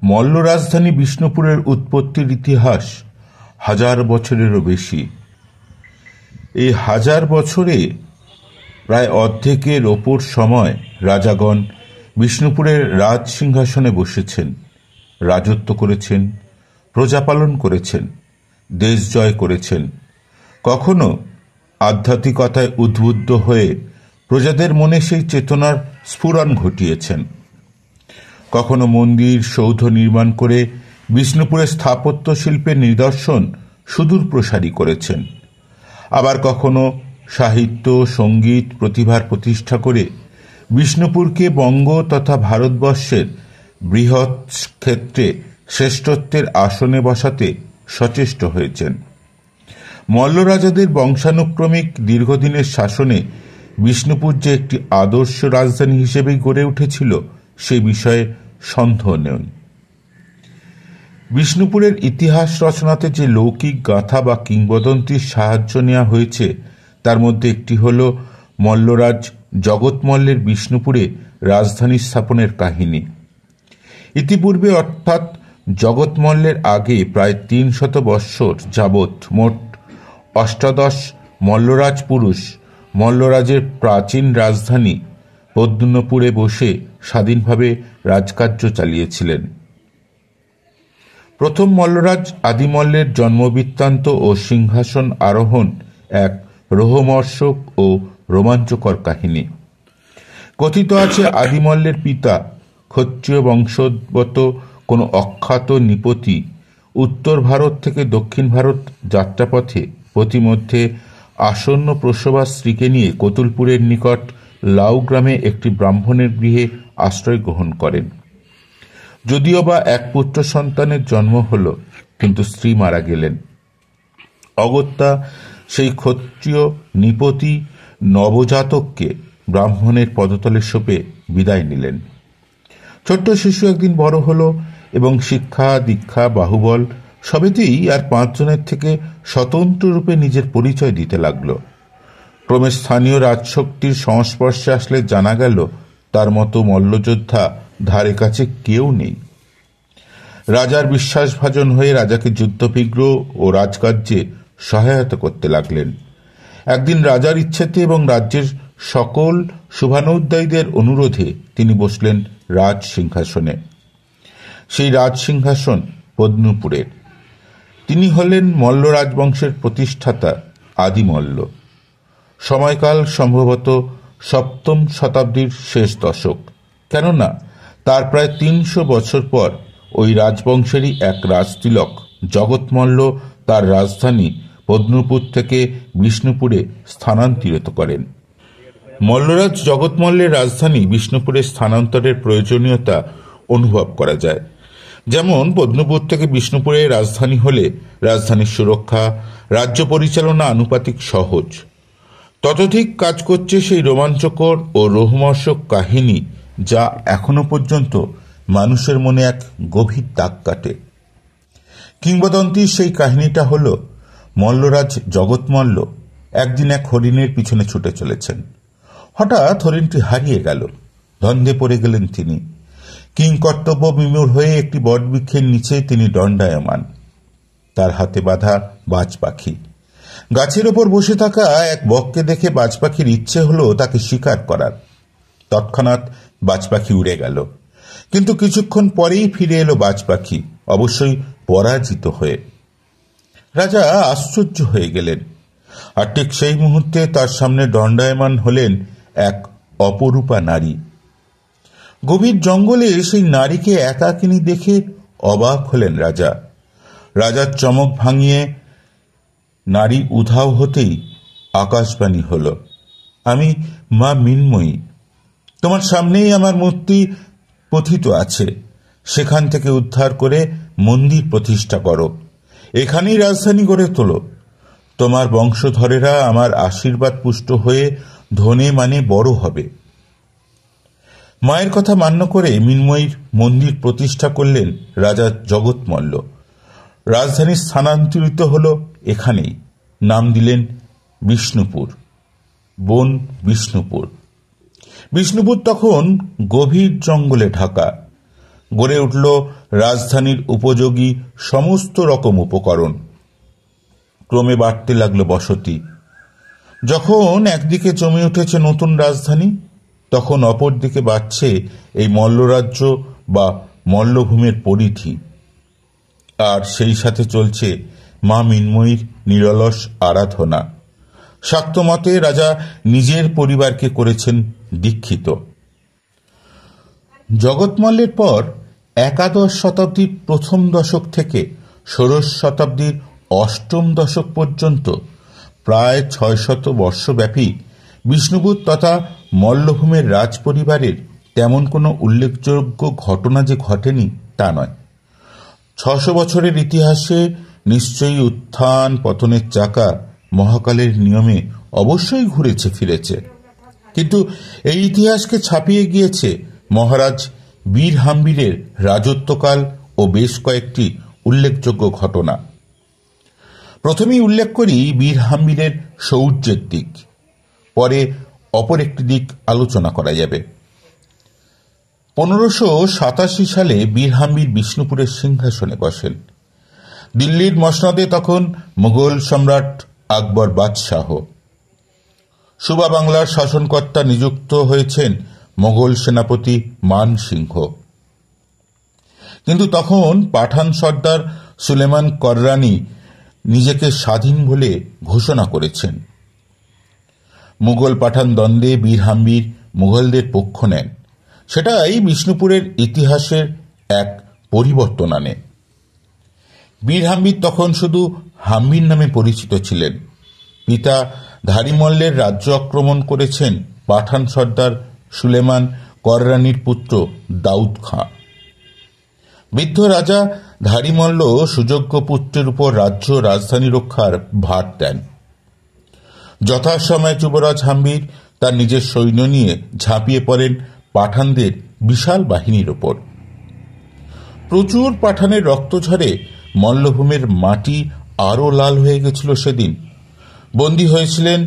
মল্ল রাজধানী বিষ্ণুপুরের উৎপত্তির ইতিহাস 1000 বছরেরও বেশি। এই 1000 বছরে প্রায় অর্ধেকের ওপর সময় রাজাগণ বিষ্ণুপুরের রাজ সিংহাসনে বসেছেন, রাজত্ব করেছেন, প্রজাপালন করেছেন, দেশ জয় করেছেন। কখনো আধ্যাত্মিকতায় উদ্বুদ্ধ হয়ে প্রজাদের মনে সেই চেতনার স্ফুরণ ঘটিয়েছেন, কখনো মন্দির সৌধ নির্মাণ করে বিষ্ণুপুরের স্থাপত্য শিল্পের নিদর্শন সুদূর প্রসারী করেছেন। আবার কখনো সাহিত্য সঙ্গীত প্রতিভার প্রতিষ্ঠা করে বিষ্ণুপুরকে বঙ্গ তথা ভারতবর্ষের বৃহৎ ক্ষেত্রে শ্রেষ্ঠত্বের আসনে বসাতে সচেষ্ট হয়েছেন। মল্ল রাজাদের বংশানুক্রমিক দীর্ঘদিনের শাসনে বিষ্ণুপুর যে একটি আদর্শ রাজধানী হিসেবেই গড়ে উঠেছিল সে বিষয়ে সন্দেহ নেই। বিষ্ণুপুরের ইতিহাস রচনাতে যে লৌকিক গাথা বা কিংবদন্তির সাহায্য নেওয়া হয়েছে তার মধ্যে একটি হল মল্লরাজ জগৎ মল্লের বিষ্ণুপুরে রাজধানী স্থাপনের কাহিনী। ইতিপূর্বে অর্থাৎ জগৎ মল্লের আগে প্রায় 300 বৎসর যাবৎ মোট 18 মল্লরাজ পুরুষ মল্লরাজের প্রাচীন রাজধানী পদ্মপুরে বসে স্বাধীনভাবে রাজকার্য চালিয়েছিলেন। প্রথম মল্লরাজ আদিমল্লের জন্মবৃত্তান্ত ও সিংহাসন আরোহণ এক রোমহর্ষক ও রোমাঞ্চকর কাহিনী। কথিত আছে আদিমল্লের পিতা ক্ষত্রিয় বংশোদ্ভূত কোনো অখ্যাত নৃপতি উত্তর ভারত থেকে দক্ষিণ ভারত যাত্রাপথে প্রতিমধ্যে আসন্ন প্রসবা স্ত্রীকে নিয়ে কতুলপুরের নিকট লাউ গ্রামে একটি ব্রাহ্মণের গৃহে আশ্রয় গ্রহণ করেন। যদিও বা এক পুত্র সন্তানের জন্ম হল, কিন্তু স্ত্রী মারা গেলেন। অগত্যা সেই ক্ষত্রিয় নৃপতি নবজাতককে ব্রাহ্মণের পদতলে সঁপে বিদায় নিলেন। ছোট্ট শিশু একদিন বড় হল এবং শিক্ষা দীক্ষা বাহুবল সবেতেই আর 5 জনের থেকে স্বতন্ত্র রূপে নিজের পরিচয় দিতে লাগল। ক্রমে স্থানীয় রাজশক্তির সংস্পর্শে আসলে জানা গেল তার মতো মল্লযোদ্ধা ধারে কাছে কেউ নেই। রাজার বিশ্বাসভাজন হয়ে রাজাকে যুদ্ধবিগ্রহ ও রাজকার্যে সহায়তা করতে লাগলেন। একদিন রাজার ইচ্ছেতে এবং রাজ্যের সকল শুভানুদ্দায়ীদের অনুরোধে তিনি বসলেন রাজ সিংহাসনে। সেই রাজ সিংহাসন পদ্মপুরের। তিনি হলেন মল্ল রাজবংশের প্রতিষ্ঠাতা আদিমল্ল। সময়কাল সম্ভবত 7ম শতাব্দীর শেষ দশক, কেননা তার প্রায় 300 বছর পর ওই রাজবংশেরই এক রাজতিলক জগৎমল্ল তার রাজধানী পদ্মপুর থেকে বিষ্ণুপুরে স্থানান্তরিত করেন। মল্লরাজ জগৎমল্লের রাজধানী বিষ্ণুপুরে স্থানান্তরের প্রয়োজনীয়তা অনুভব করা যায়। যেমন পদ্মপুর থেকে বিষ্ণুপুরে রাজধানী হলে রাজধানীর সুরক্ষা, রাজ্য পরিচালনা আনুপাতিক সহজ। ততোধিক কাজ করছে সেই রোমাঞ্চকর ও রোমহর্ষক কাহিনী যা এখনো পর্যন্ত মানুষের মনে এক গভীর দাগ কাটে। কিংবদন্তির সেই কাহিনীটা হল মল্লরাজ জগৎমল্ল একদিন এক হরিণের পিছনে ছুটে চলেছেন। হঠাৎ হরিণটি হারিয়ে গেল। দ্বন্দ্বে পড়ে গেলেন তিনি। কিংকর্তব্য বিমূঢ় হয়ে একটি বটবৃক্ষের নিচে তিনি দণ্ডায়মান, তার হাতে বাঁধা বাজ পাখি। গাছের ওপর বসে থাকা এক বককে দেখে বাজ পাখির ইচ্ছে হলো তাকে শিকার করার। তৎক্ষণাৎ বাজ পাখি উড়ে গেল, কিন্তু কিছুক্ষণ পরেই ফিরে এলো বাজ পাখি, অবশ্যই পরাজিত হয়ে। রাজা আশ্চর্য হয়ে গেলেন, আর ঠিক সেই মুহূর্তে তার সামনে দণ্ডায়মান হলেন এক অপরূপা নারী। গভীর জঙ্গলে সেই নারীকে একাকিনী দেখে অবাক হলেন রাজা। রাজার চমক ভাঙিয়ে নারী উধাও হতেই আকাশবাণী হল, আমি মা মৃন্ময়ী, তোমার সামনেই আমার মূর্তি পথিত আছে, সেখান থেকে উদ্ধার করে মন্দির প্রতিষ্ঠা করো, এখানেই রাজধানী গড়ে তোলো। তোমার বংশধরেরা আমার আশীর্বাদ পুষ্ট হয়ে ধনে মানে বড় হবে। মায়ের কথা মান্য করে মৃন্ময়ীর মন্দির প্রতিষ্ঠা করলেন রাজা জগৎমল্ল। রাজধানী স্থানান্তরিত হল এখানেই। নাম দিলেন বিষ্ণুপুর, বন বিষ্ণুপুর। বিষ্ণুপুর তখন গভীর জঙ্গলে ঢাকা। গড়ে উঠল রাজধানীর উপযোগী সমস্ত রকম উপকরণ। ক্রমে বাড়তে লাগলো বসতি। যখন একদিকে জমে উঠেছে নতুন রাজধানী, তখন অপরদিকে বাড়ছে এই মল্লরাজ্য বা মল্লভূমির পরিধি। আর সেই সাথে চলছে মা মৃন্ময়ীর নিরলস আরাধনা। শাক্তমতে রাজা নিজের পরিবারকে করেছেন দীক্ষিত। জগৎমল্লের পর একাদশ শতাব্দীর প্রথম দশক থেকে ষোড়শ শতাব্দীর অষ্টম দশক পর্যন্ত প্রায় 600 বর্ষব্যাপী বিষ্ণুপুর তথা মল্লভূমের রাজ পরিবারের তেমন কোনো উল্লেখযোগ্য ঘটনা যে ঘটেনি তা নয়। 600 বছরের ইতিহাসে নিশ্চয়ই উত্থান পতনের চাকা মহাকালের নিয়মে অবশ্যই ঘুরেছে ফিরেছে, কিন্তু এই ইতিহাসকে ছাপিয়ে গিয়েছে মহারাজ বীর হাম্বিরের রাজত্বকাল ও বেশ কয়েকটি উল্লেখযোগ্য ঘটনা। প্রথমেই উল্লেখ করি বীর হাম্বিরের শৌর্যের দিক, পরে অপর একটি দিক আলোচনা করা যাবে। 1587 সালে বীর হাম্বির বিষ্ণুপুরের সিংহাসনে বসেন। দিল্লির মসনদে তখন মুঘল সম্রাট আকবর বাদশাহ। সুবা বাংলার শাসনকর্তা নিযুক্ত হয়েছেন মোগল সেনাপতি মান সিংহ। কিন্তু তখন পাঠান সর্দার সুলেমান কররানী নিজেকে স্বাধীন বলে ঘোষণা করেছেন। মুঘল পাঠান দ্বন্দ্বে বীর হাম্বির মুঘলদের পক্ষ নেন। সেটাই বিষ্ণুপুরের ইতিহাসের এক পরিবর্তন আনে। বীর হাম্বির তখন শুধু হাম্বির নামে পরিচিত ছিলেন। পিতা ধারিমল্লের রাজ্য আক্রমণ করেছেন পাঠান সর্দার সুলেমান কররানীর পুত্র দাউদ খাঁ। বৃদ্ধ রাজা ধারিমল্ল সুযোগ্য পুত্রের উপর রাজ্য রাজধানী রক্ষার ভার দেন। যথাসময়ে যুবরাজ হাম্বির তার নিজের সৈন্য নিয়ে ঝাঁপিয়ে পড়েন পাঠানদের বিশাল বাহিনীর ওপর। প্রচুর পাঠানের রক্ত ঝরে মল্লভূমের মাটি আরও লাল হয়ে গেছিল সেদিন। বন্দী হয়েছিলেন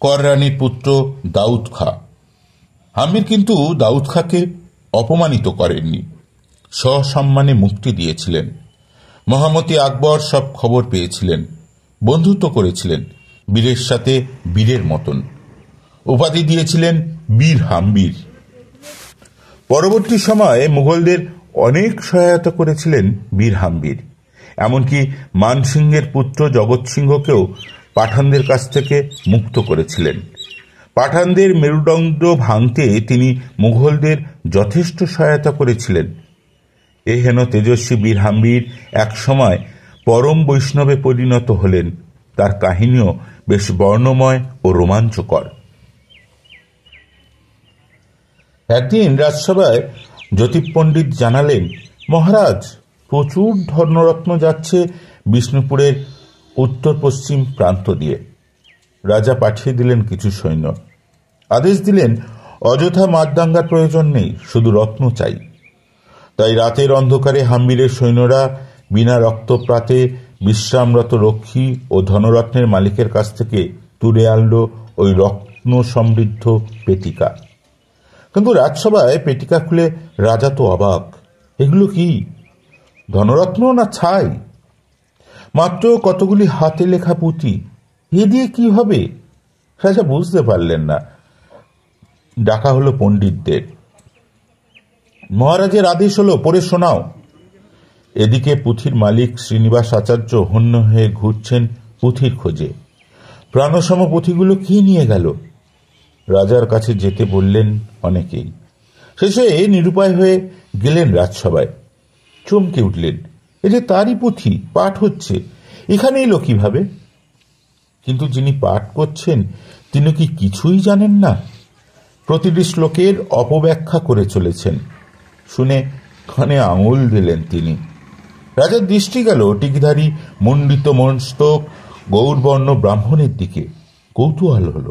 কররানীর পুত্র দাউদ খাঁ। হাম্বির কিন্তু দাউদ খাঁকে অপমানিত করেননি, সসম্মানে মুক্তি দিয়েছিলেন। মহামতি আকবর সব খবর পেয়েছিলেন, বন্ধুত্ব করেছিলেন বীরের সাথে বীরের মতন। উপাধি দিয়েছিলেন বীর হাম্বির। পরবর্তী সময়ে মুঘলদের অনেক সহায়তা করেছিলেন বীর হাম্বির। এমনকি মানসিংহের পুত্র জগৎ সিংহকেও পাঠানদের কাছ থেকে মুক্ত করেছিলেন। পাঠানদের মেরুদণ্ড ভাঙতে তিনি মুঘলদের যথেষ্ট সহায়তা করেছিলেন। এ হেন তেজস্বী বীর হাম্বির এক সময় পরম বৈষ্ণবে পরিণত হলেন। তার কাহিনীও বেশ বর্ণময় ও রোমাঞ্চকর। একদিন রাজসভায় জ্যোতিপণ্ডিত জানালেন, মহারাজ, প্রচুর ধনরত্ন যাচ্ছে বিষ্ণুপুরের উত্তর পশ্চিম প্রান্ত দিয়ে। রাজা পাঠিয়ে দিলেন কিছু সৈন্য। আদেশ দিলেন, অযথা মারদাঙ্গার প্রয়োজন নেই, শুধু রত্ন চাই। তাই রাতের অন্ধকারে হাম্বিরের সৈন্যরা বিনা রক্তপ্রাতে বিশ্রামরত রক্ষী ও ধনরত্নের মালিকের কাছ থেকে তুলে আনল ওই রত্ন সমৃদ্ধ পেটিকা। কিন্তু রাজসভায় পেটিকা খুলে রাজা তো অবাক। এগুলো কি, ধনরত্ন না ছাই? মাত্র কতগুলি হাতে লেখা পুঁথি, এ দিয়ে কি হবে? রাজা বুঝতে পারলেন না। ডাকা হলো পণ্ডিতদের। মহারাজের আদেশ হলো, পড়ে শোনাও। এদিকে পুঁথির মালিক শ্রীনিবাস আচার্য হন্য হয়ে ঘুরছেন পুঁথির খোঁজে। প্রাণসম পুঁথিগুলো কি নিয়ে গেল? রাজার কাছে যেতে বললেন অনেকেই। শেষে নিরুপায় হয়ে গেলেন রাজসভায়। চমকে উঠলেন, এ যে তারই পুঁথি, পাঠ হচ্ছে। এখানে এলো কিভাবে? কিন্তু যিনি পাঠ করছেন তিনি কি কিছুই জানেন না? প্রতিটি শ্লোকের অপব্যাখ্যা করে চলেছেন। শুনে কানে আঙুল দিলেন তিনি। রাজার দৃষ্টি গেল টিকিধারী মণ্ডিত মস্তক গৌরবর্ণ ব্রাহ্মণের দিকে। কৌতূহল হল,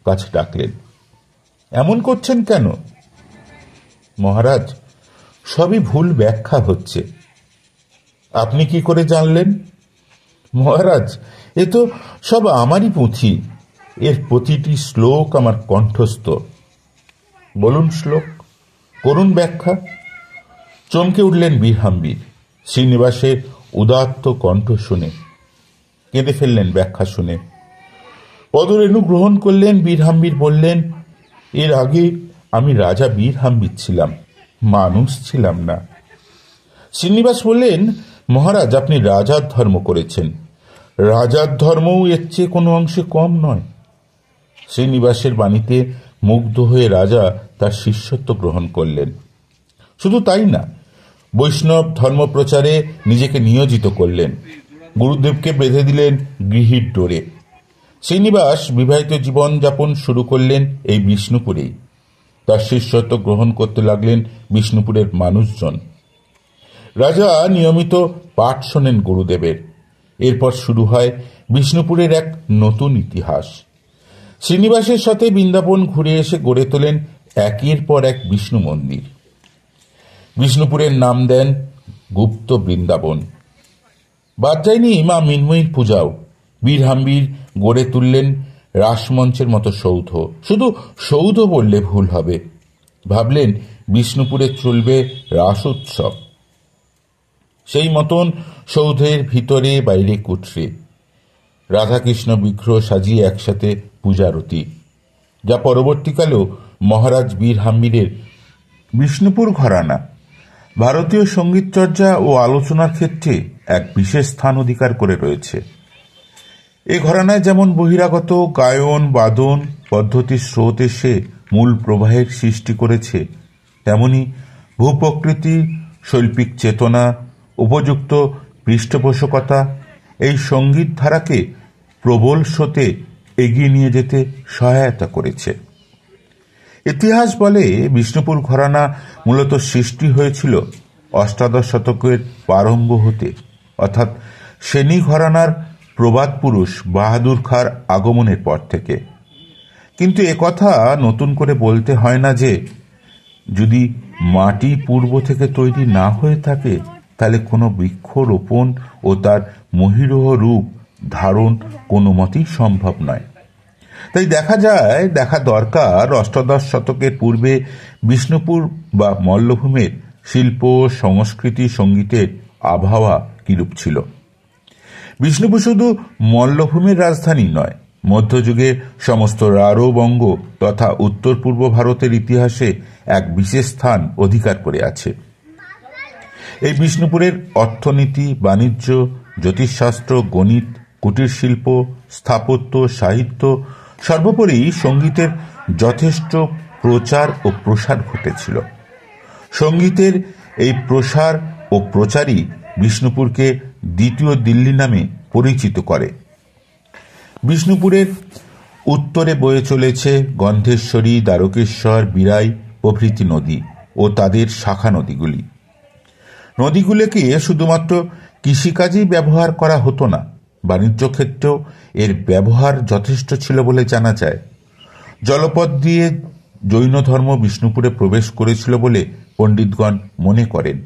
কাছে ডাকলেন, এমন করছেন কেন? মহারাজ, সবই ভুল ব্যাখ্যা হচ্ছে। আপনি কি করে জানলেন? মহারাজ, এ তো সব আমারই পুঁথি। এর প্রতিটি শ্লোক আমার কণ্ঠস্থ। বলুন শ্লোক, করুন ব্যাখ্যা। চমকে উঠলেন বীরহাম্বীর। শ্রীনিবাসের উদাত্ত কণ্ঠ শুনে কেঁদে ফেললেন ব্যাখ্যা শুনে। পদরেণু গ্রহণ করলেন। বীরহাম্বীর বললেন, এর আগে আমি রাজা বীরহাম্বীর ছিলাম, মানুষ ছিলাম না। শ্রীনিবাস বললেন, মহারাজ, আপনি রাজার ধর্ম করেছেন, রাজার ধর্মও এর চেয়ে কোনো অংশে কম নয়। শ্রীনিবাসের বাণীতে মুগ্ধ হয়ে রাজা তার শিষ্যত্ব গ্রহণ করলেন। শুধু তাই না, বৈষ্ণব ধর্ম প্রচারে নিজেকে নিয়োজিত করলেন। গুরুদেবকে বেঁধে দিলেন গৃহীর ডোরে। শ্রীনিবাস বিবাহিত জীবন যাপন শুরু করলেন এই বিষ্ণুপুরেই। তার শিষ্যত্ব গ্রহণ করতে লাগলেন বিষ্ণুপুরের মানুষজন। রাজা নিয়মিত পাঠ শোনেন গুরুদেবের। এরপর শুরু হয় বিষ্ণুপুরের এক নতুন ইতিহাস। শ্রীনিবাসের সাথে বৃন্দাবন ঘুরে এসে গড়ে তোলেন একের পর এক বিষ্ণু মন্দির। বিষ্ণুপুরের নাম দেন গুপ্ত বৃন্দাবন। বাদ যায়নি মা মৃন্ময়ীর পূজাও। বীরহাম্বীর গড়ে তুললেন রাসমঞ্চের মতো সৌধ। শুধু সৌধ বললে ভুল হবে। ভাবলেন বিষ্ণুপুরে চলবে রাস উৎসব। সেই মতন সৌধের ভিতরে বাইরে কুঠরে রাধাকৃষ্ণ বিগ্রহ সাজিয়ে একসাথে পূজারতি, যা পরবর্তীকালেও মহারাজ বীরহাম্বীরের বিষ্ণুপুর ঘরানা ভারতীয় সঙ্গীত চর্চা ও আলোচনার ক্ষেত্রে এক বিশেষ স্থান অধিকার করে রয়েছে। এ ঘরানায় যেমন বহিরাগত গায়ন বাদন পদ্ধতির স্রোত এসে মূল প্রবাহের সৃষ্টি করেছে, তেমনি ভূপ্রকৃতি, শৈল্পিক চেতনা, উপযুক্ত পৃষ্ঠপোষকতা এই সঙ্গীত ধারাকে প্রবল স্রোতে এগিয়ে নিয়ে যেতে সহায়তা করেছে। ইতিহাস বলে বিষ্ণুপুর ঘরানা মূলত সৃষ্টি হয়েছিল অষ্টাদশ শতকের প্রারম্ভ হতে, অর্থাৎ সেনী ঘরানার প্রবাদ পুরুষ বাহাদুর খাঁর আগমনের পর থেকে। কিন্তু একথা নতুন করে বলতে হয় না যে যদি মাটি পূর্ব থেকে তৈরি না হয়ে থাকে, তাহলে কোনো বৃক্ষ রোপণ ও তার মহীরূহ রূপ ধারণ কোনো মতেই সম্ভব নয়। তাই দেখা দরকার অষ্টাদশ শতকের পূর্বে বিষ্ণুপুর বা মল্লভূমের শিল্প, সংস্কৃতি, সঙ্গীতের আবহাওয়া কিরূপ ছিল। বিষ্ণুপুর শুধু মল্লভূমির রাজধানী নয়, মধ্যযুগে সমস্ত রাঢ়বঙ্গ তথা উত্তর পূর্ব ভারতের ইতিহাসে এক বিশেষ স্থান অধিকার করে আছে। এই বিষ্ণুপুরের অর্থনীতি, বাণিজ্য, জ্যোতিষশাস্ত্র, গণিত, কুটির শিল্প, স্থাপত্য, সাহিত্য, সর্বোপরি সঙ্গীতের যথেষ্ট প্রচার ও প্রসার ঘটেছিল। সঙ্গীতের এই প্রসার ও প্রচারই বিষ্ণুপুরকে দ্বিতীয় দিল্লি নামে পরিচিত করে। বিষ্ণুপুরের উত্তরে বয়ে চলেছে গন্ধেশ্বরী, দ্বারকেশ্বর, বিরাই প্রভৃতি নদী ও তাদের শাখা নদীগুলি। নদীগুলোকে শুধুমাত্র কৃষিকাজেই ব্যবহার করা হতো না, বাণিজ্য ক্ষেত্রেও এর ব্যবহার যথেষ্ট ছিল বলে জানা যায়। জলপথ দিয়ে জৈন ধর্ম বিষ্ণুপুরে প্রবেশ করেছিল বলে পণ্ডিতগণ মনে করেন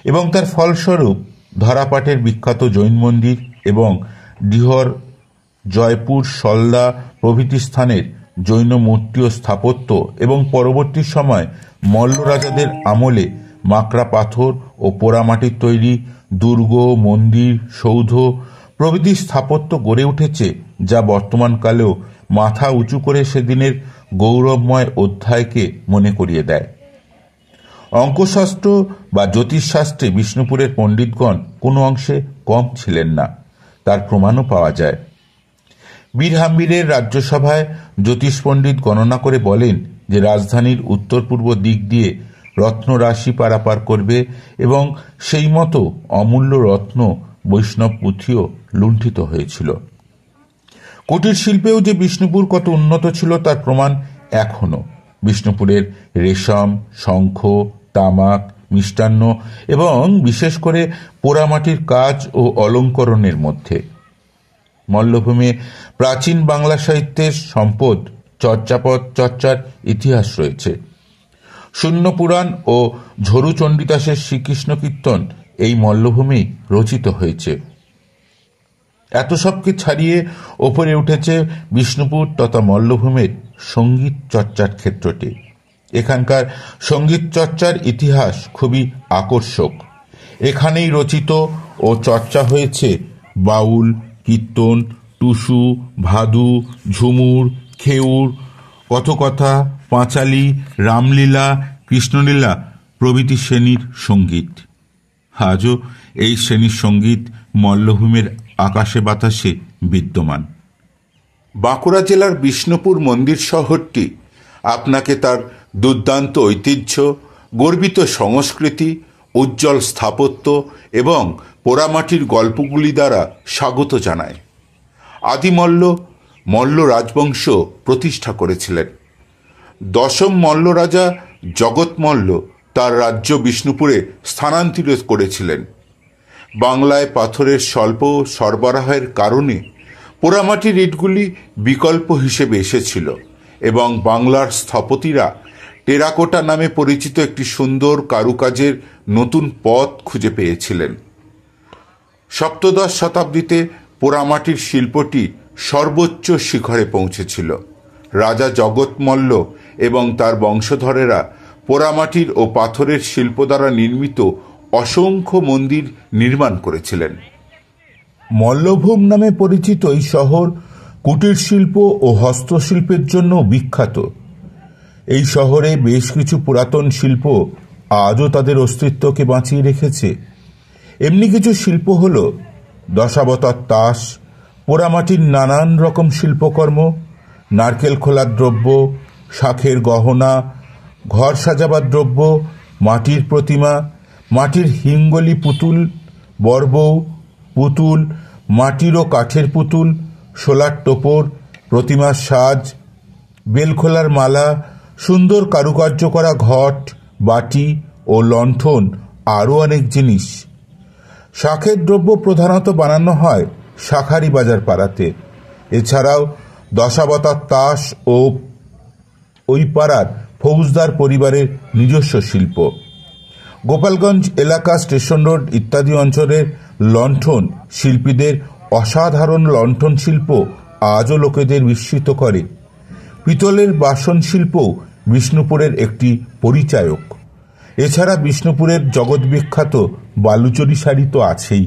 এবং তার ফলস্বরূপ ধরাপাটের বিখ্যাত জৈন মন্দির এবং ডিহর, জয়পুর, সলদা প্রভৃতি স্থানের জৈন মূর্তি ও স্থাপত্য এবং পরবর্তী সময় মল্ল রাজাদের আমলে মাকড়া পাথর ও পোড়ামাটির তৈরি দুর্গ, মন্দির, সৌধ প্রভৃতি স্থাপত্য গড়ে উঠেছে, যা বর্তমানকালেও মাথা উঁচু করে সেদিনের গৌরবময় অধ্যায়কে মনে করিয়ে দেয়। অঙ্কশাস্ত্র বা জ্যোতিষশাস্ত্রে বিষ্ণুপুরের পণ্ডিতগণ কোনো অংশে কম ছিলেন না, তার প্রমাণও পাওয়া যায়। বীরহাম্বীরের রাজ্যসভায় জ্যোতিষ পণ্ডিত গণনা করে বলেন যে রাজধানীর উত্তর পূর্ব দিক দিয়ে রত্ন রাশি পারাপার করবে এবং সেই মতো অমূল্য রত্ন বৈষ্ণব পুঁথিও লুণ্ঠিত হয়েছিল। কুটির শিল্পেও যে বিষ্ণুপুর কত উন্নত ছিল তার প্রমাণ এখনো বিষ্ণুপুরের রেশম, শঙ্খ, তামাক, মিষ্টান্ন এবং বিশেষ করে পোড়ামাটির কাজ ও অলঙ্করণের মধ্যে। মল্লভূমে প্রাচীন বাংলা সাহিত্যের সম্পদ চর্যাপদ চর্চার ইতিহাস রয়েছে। শূন্য পুরাণ ও ঝরু চণ্ডীদাসের শ্রীকৃষ্ণ কীর্তন এই মল্লভূমেই রচিত হয়েছে। এত সবকে ছাড়িয়ে ওপরে উঠেছে বিষ্ণুপুর তথা মল্লভূমের সঙ্গীত চর্চার ক্ষেত্রটি। এখানকার সঙ্গীত চর্চার ইতিহাস খুবই আকর্ষক। এখানেই রচিত ও চর্চা হয়েছে বাউল, কীর্তন, টুসু, ভাদু, ঝুমুর, খেউর, কথকথা, পাঁচালী, রামলীলা, কৃষ্ণলীলা প্রভৃতি শ্রেণীর সঙ্গীত। আজও এই শ্রেণীর সঙ্গীত মল্লভূমের আকাশে বাতাসে বিদ্যমান। বাঁকুড়া জেলার বিষ্ণুপুর মন্দির শহরটি আপনাকে তার দুর্দান্ত ঐতিহ্য, গর্বিত সংস্কৃতি, উজ্জ্বল স্থাপত্য এবং পোড়ামাটির গল্পগুলি দ্বারা স্বাগত জানায়। আদিমল্ল মল্ল রাজবংশ প্রতিষ্ঠা করেছিলেন। দশম মল্ল রাজা জগৎ মল্ল তার রাজ্য বিষ্ণুপুরে স্থানান্তরিত করেছিলেন। বাংলায় পাথরের স্বল্প সরবরাহের কারণে পোড়ামাটির ইটগুলি বিকল্প হিসেবে এসেছিল এবং বাংলার স্থপতিরা টেরাকোটা নামে পরিচিত একটি সুন্দর কারুকাজের নতুন পথ খুঁজে পেয়েছিলেন। সপ্তদশ শতাব্দীতে পোড়ামাটির শিল্পটি সর্বোচ্চ শিখরে পৌঁছেছিল। রাজা জগৎ মল্ল এবং তার বংশধরেরা পোড়ামাটির ও পাথরের শিল্প দ্বারা নির্মিত অসংখ্য মন্দির নির্মাণ করেছিলেন। মল্লভূম নামে পরিচিত এই শহর কুটির শিল্প ও হস্তশিল্পের জন্য বিখ্যাত। এই শহরে বেশ কিছু পুরাতন শিল্প আজও তাদের অস্তিত্বকে বাঁচিয়ে রেখেছে। এমনি কিছু শিল্প হল দশাবতার তাস, পোড়ামাটির নানান রকম শিল্পকর্ম, নারকেল খোলার দ্রব্য, শাঁখের গহনা, ঘর সাজাবার দ্রব্য, মাটির প্রতিমা, মাটির হিঙ্গলি পুতুল, বরবৌ পুতুল, মাটির ও কাঠের পুতুল, শোলার টোপর, প্রতিমার সাজ, বেলখোলার মালা, সুন্দর কারুকার্য করা ঘট, বাটি ও লণ্ঠন, আরও অনেক জিনিস। শাঁখের দ্রব্য প্রধানত বানানো হয় শাঁখারি বাজার পাড়াতে। এছাড়াও দশাবতার তাস ও ওই পাড়ার ফৌজদার পরিবারের নিজস্ব শিল্প। গোপালগঞ্জ এলাকা, স্টেশন রোড ইত্যাদি অঞ্চলের লণ্ঠন শিল্পীদের অসাধারণ লণ্ঠন শিল্প আজও লোকেদের বিস্মিত করে। পিতলের বাসন শিল্পও বিষ্ণুপুরের একটি পরিচায়ক। এছাড়া বিষ্ণুপুরের জগৎবিখ্যাত বালুচরী শাড়ি তো আছেই।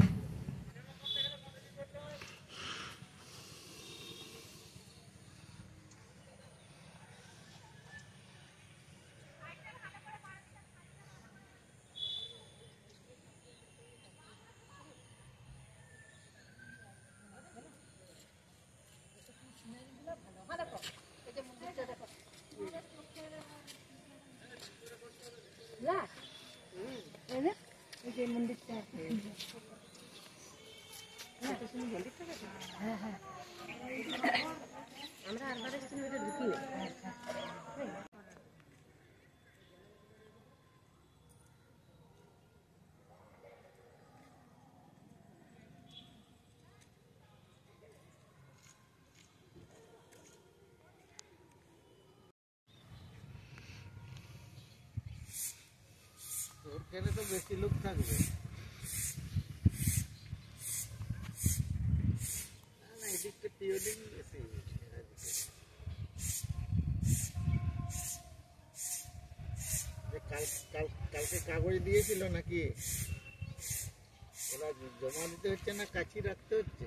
আমরা আর বারে ঢুকি না। ওখানে তো বেশি লোক থাকবে না, এদিকটা পিওলিং বেশি। কালকে কাগজ দিয়েছিল নাকি? ওরা জমা দিতে হচ্ছে না কাছি রাখতে হচ্ছে?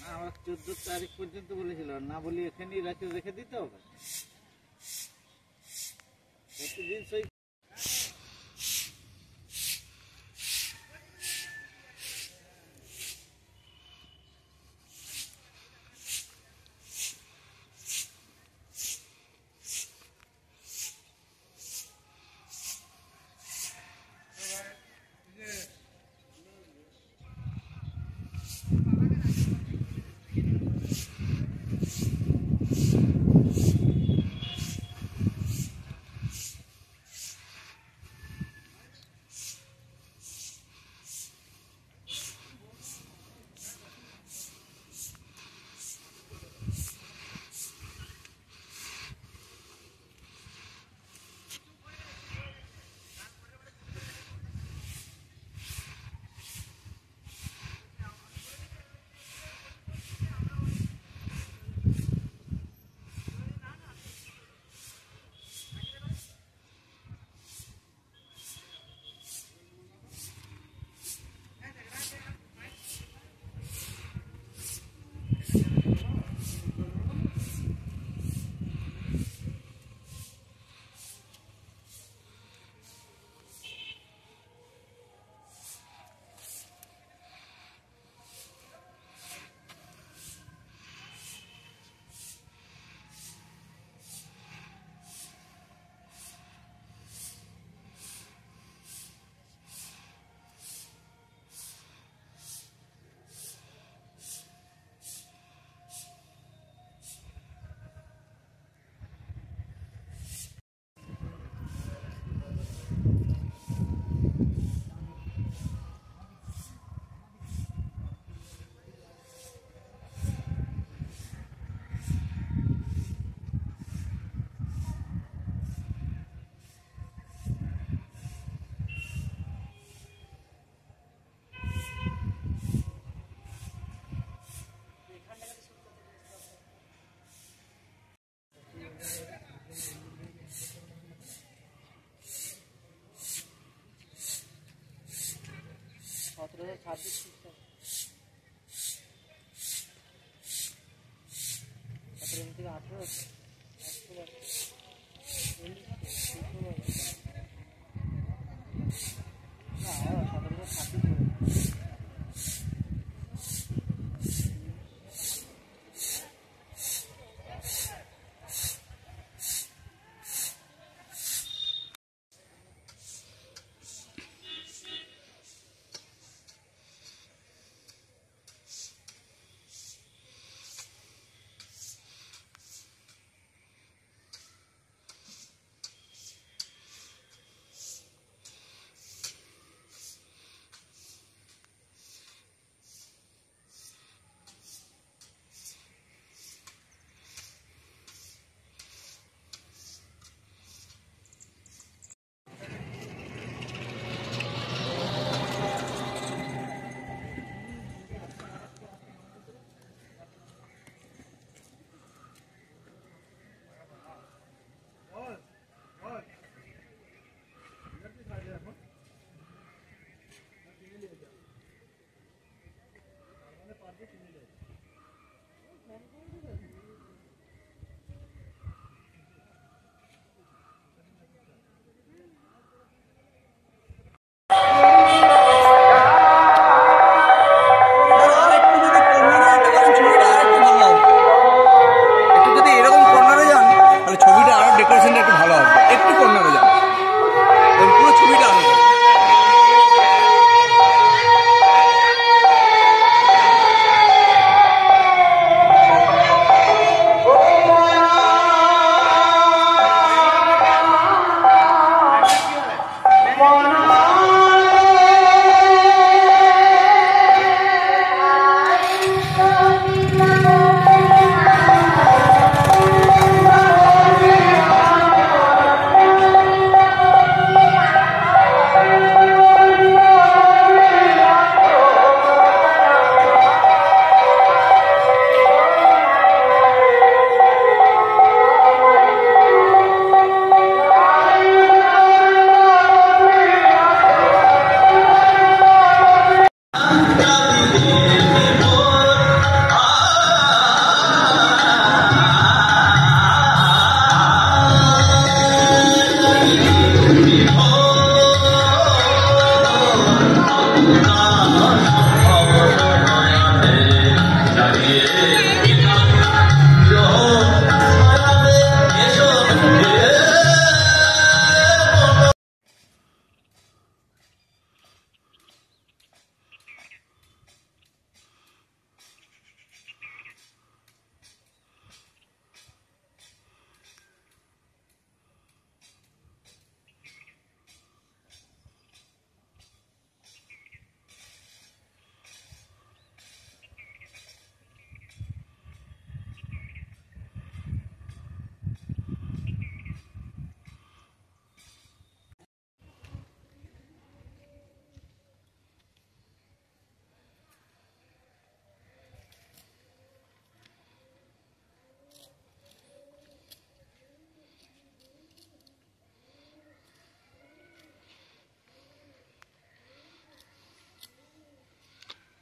না, আমার 14 তারিখ পর্যন্ত বলেছিল, না বলি এখানেই রেখে দিতে হবে প্রতিদিন সই।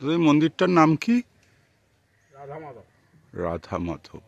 এই মন্দিরটার নাম কি? রাধা মাধব। রাধা মাধব।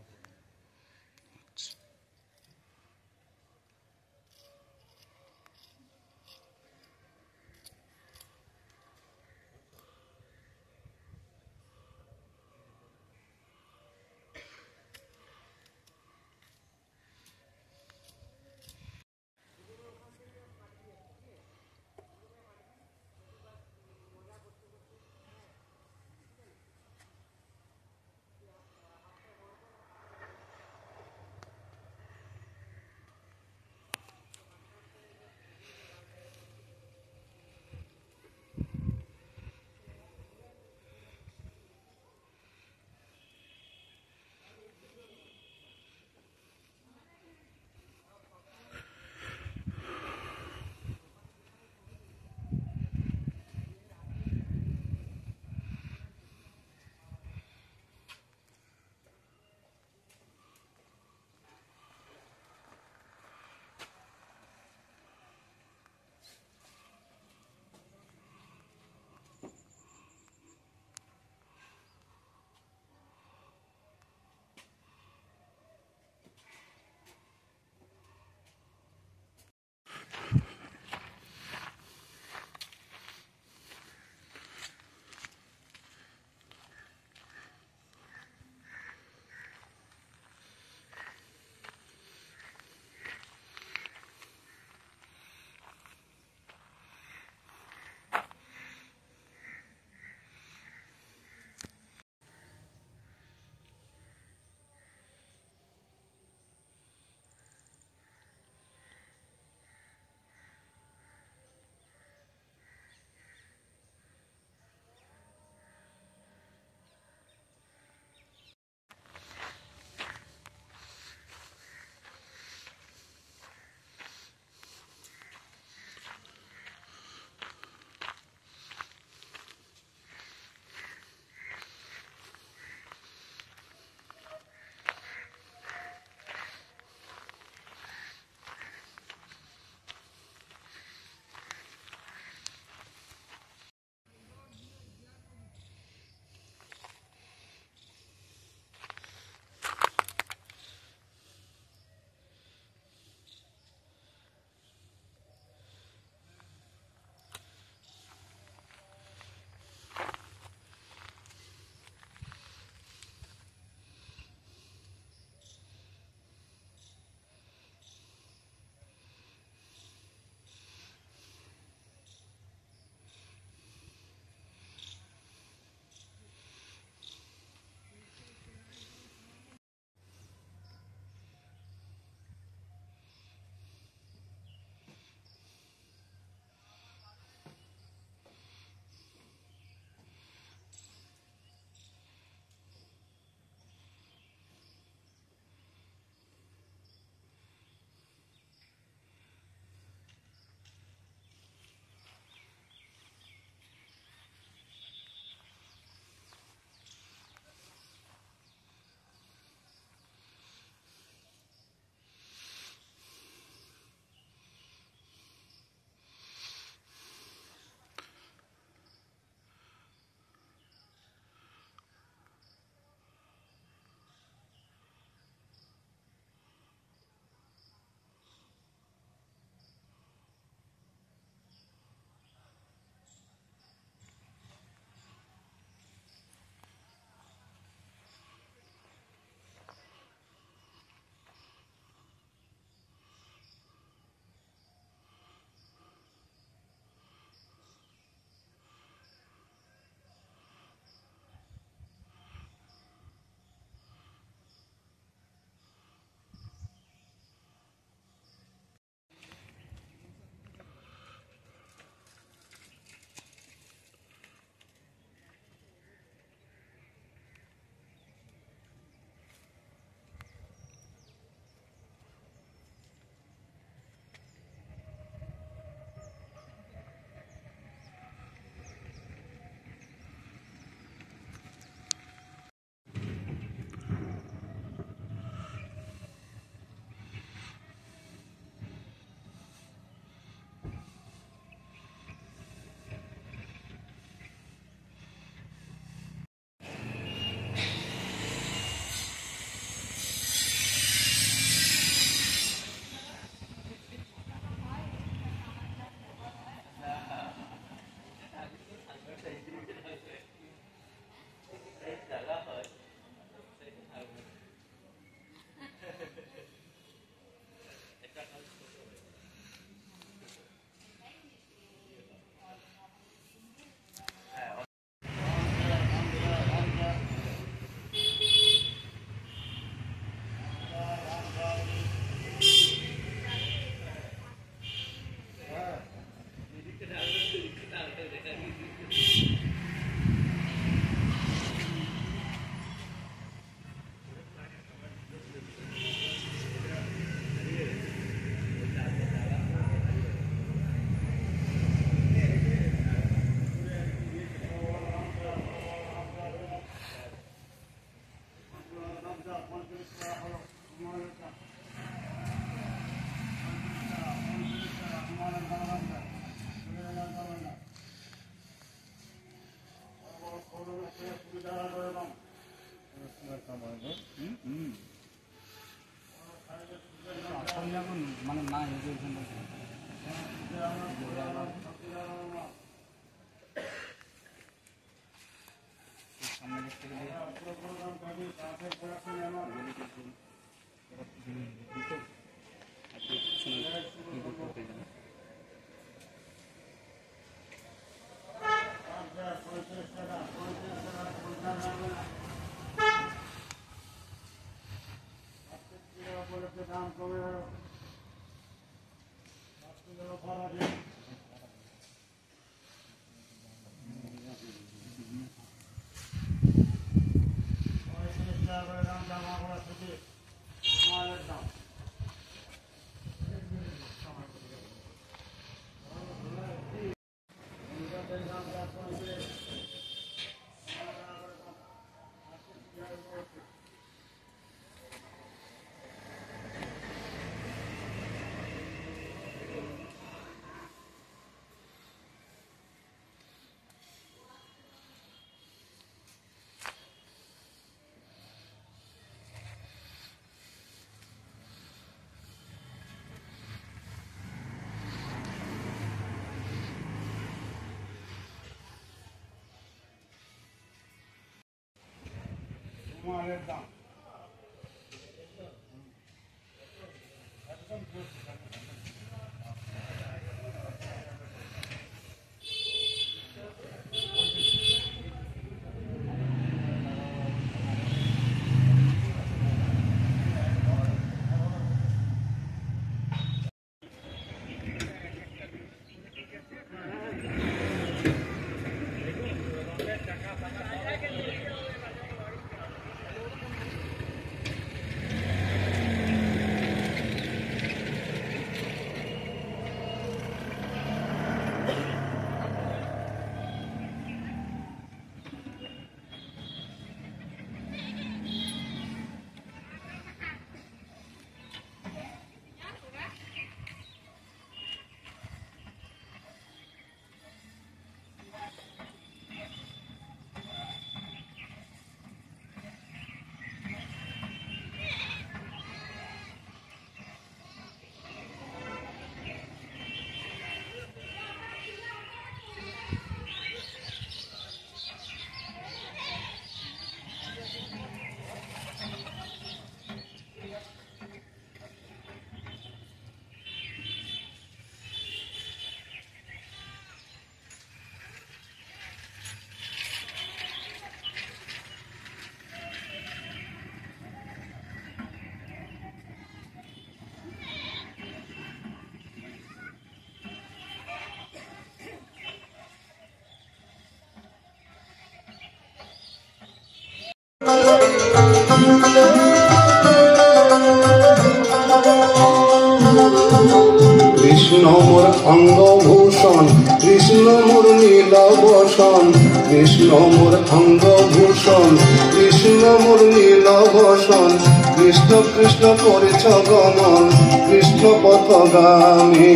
কৃষ্ণ মোর অঙ্গভূষণ, কৃষ্ণ মোর নীলবসন, কৃষ্ণ মোর অঙ্গভূষণ, কৃষ্ণ মোর নীলবসন, কৃষ্ণ কৃষ্ণ করেছ গমন, কৃষ্ণ পথগামী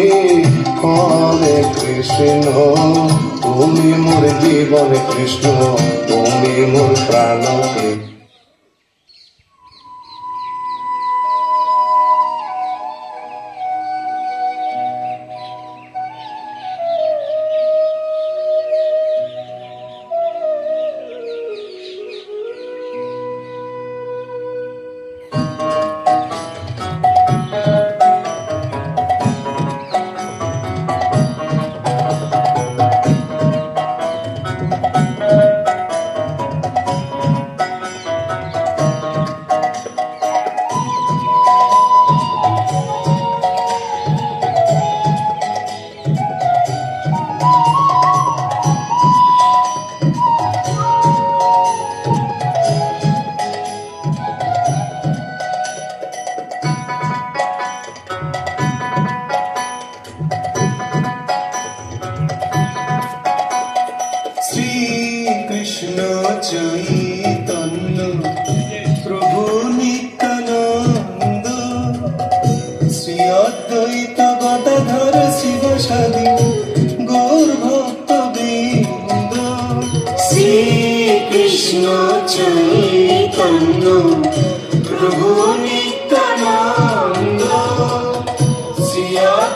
হরে কৃষ্ণ। তুমি মোর জীবন কৃষ্ণ, তুমি মোর প্রাণ কৃষ্ণ।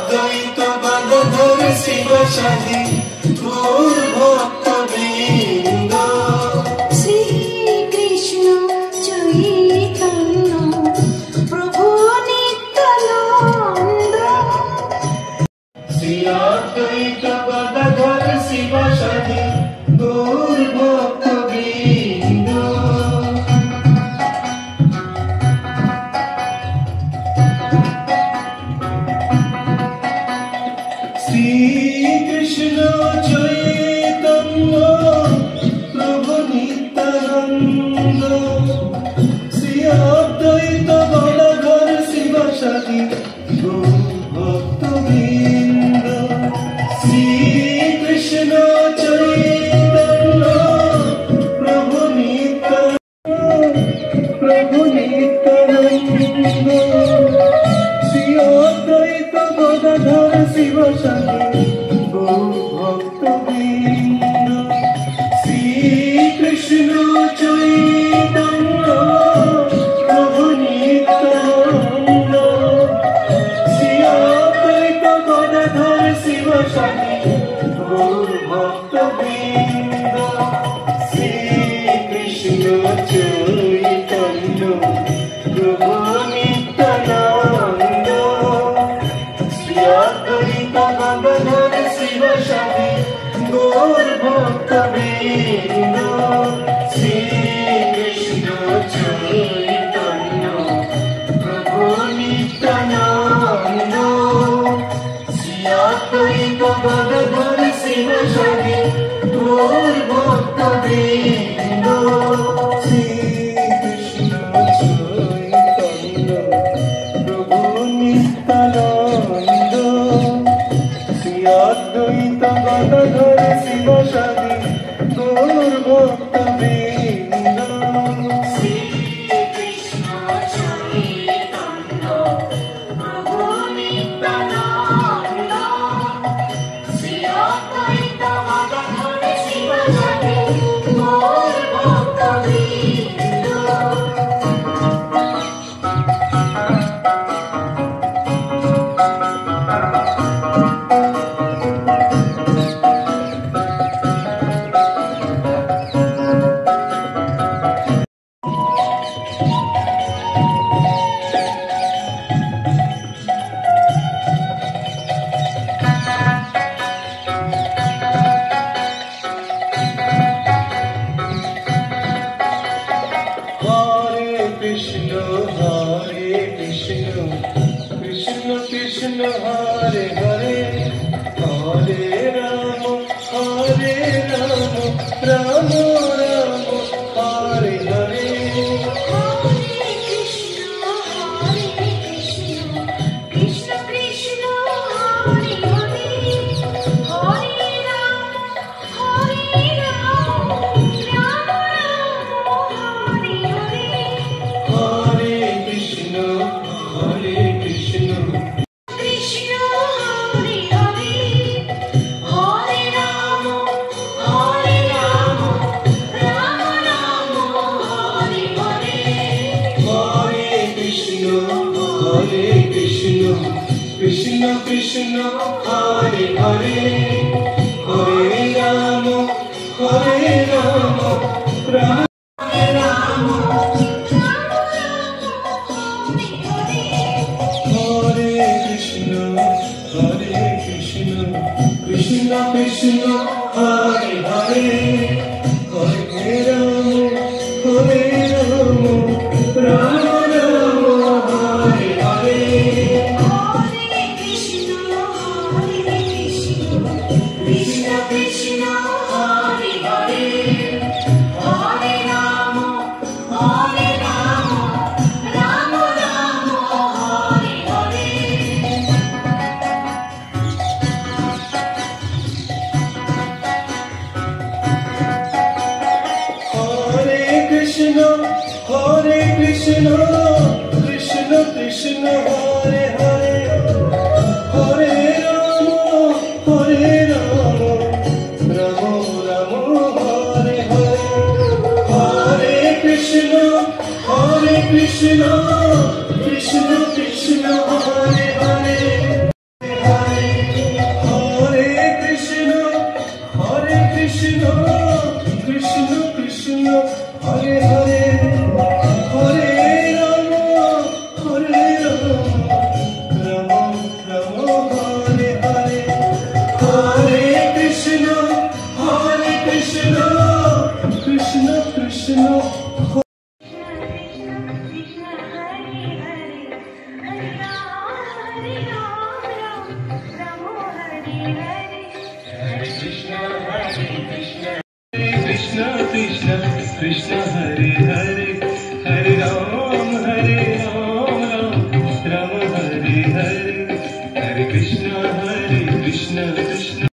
অদ্বৈত গদাধর শিব সাধি গৌর ভক্ত বৃন্দ শ্রী কৃষ্ণ চৈতন্য প্রভু নিত্যানন্দ শ্রী অদ্বৈত গদাধর শিব সাধি গৌর ভক্ত বৃন্দ শ্রী কৃষ্ণ চৈতন্য প্রভু নিত্যানন্দ শ্রী অদ্বৈত গদাধর শিব সাধি গৌর ভক্ত বৃন্দ শ্রী কৃষ্ণ চৈতন্য প্রভু নিত্যানন্দ শ্রী অদ্বৈত গদাধর শিব সাধি গৌর ভক্ত বৃন্দ শ্রী কৃষ্ণ চৈতন্য প্রভু নিত্যানন্দ শ্রী অদ্বৈত গদাধর শিব সাধি গৌর ভক্ত বৃন্দ শ্রী কৃষ্ণ চৈতন্য প্রভু নিত্যানন্দ শ্রী অদ্বৈত গদাধর শিব সাধি গৌর ভক্ত বৃন্দ শ্রী কৃষ্ণ চৈতন্য প্রভু নিত্যানন্দ শ্রী অদ্বৈত গদাধর শিব সাধি গৌর ভক্ত বৃন্দ শ্রী কৃষ্ণ চৈতন্য প্রভু নিত্যানন্দ শ্রী অদ্বৈত গদাধর শিব সাধি গৌর ভক্ত বৃন্দ শ্রী কৃষ্ণ চৈতন্য প্রভু নিত্যানন্দ শ্রী অদ্বৈত গদাধর শিব সাধি গৌর ভক্ত বৃন্দ Hare Krishna, Krishna Krishna, Hare Hare, Hare Rama, Rama Rama, Hare Hare. Hare Krishna, Krishna Krishna, Hare Hare, Hare Rama, Rama Rama, Hare Hare. Hare Krishna, Krishna Krishna Hare Hare, Hare Rama, Rama Rama, Hare Hare. Hare Krishna, Krishna Krishna, Hare Hare, Hare Rama, Rama Rama, Hare Krishna, Krishna Krishna, Hare Hare, Hare Rama, Rama Rama, Hare Hare. Hare Krishna, Krishna Krishna, Hare Hare, Hare Rama, Rama Rama, Hare Hare. Hare Krishna, Krishna Krishna, Hare Hare, Hare Rama, Rama Rama, Hare Hare. Hare Krishna, Krishna Krishna, Hare Hare, Hare Krishna Krishna Krishna Hare Hare Hare Ram Ram Ram Hare Hare Hare Krishna Krishna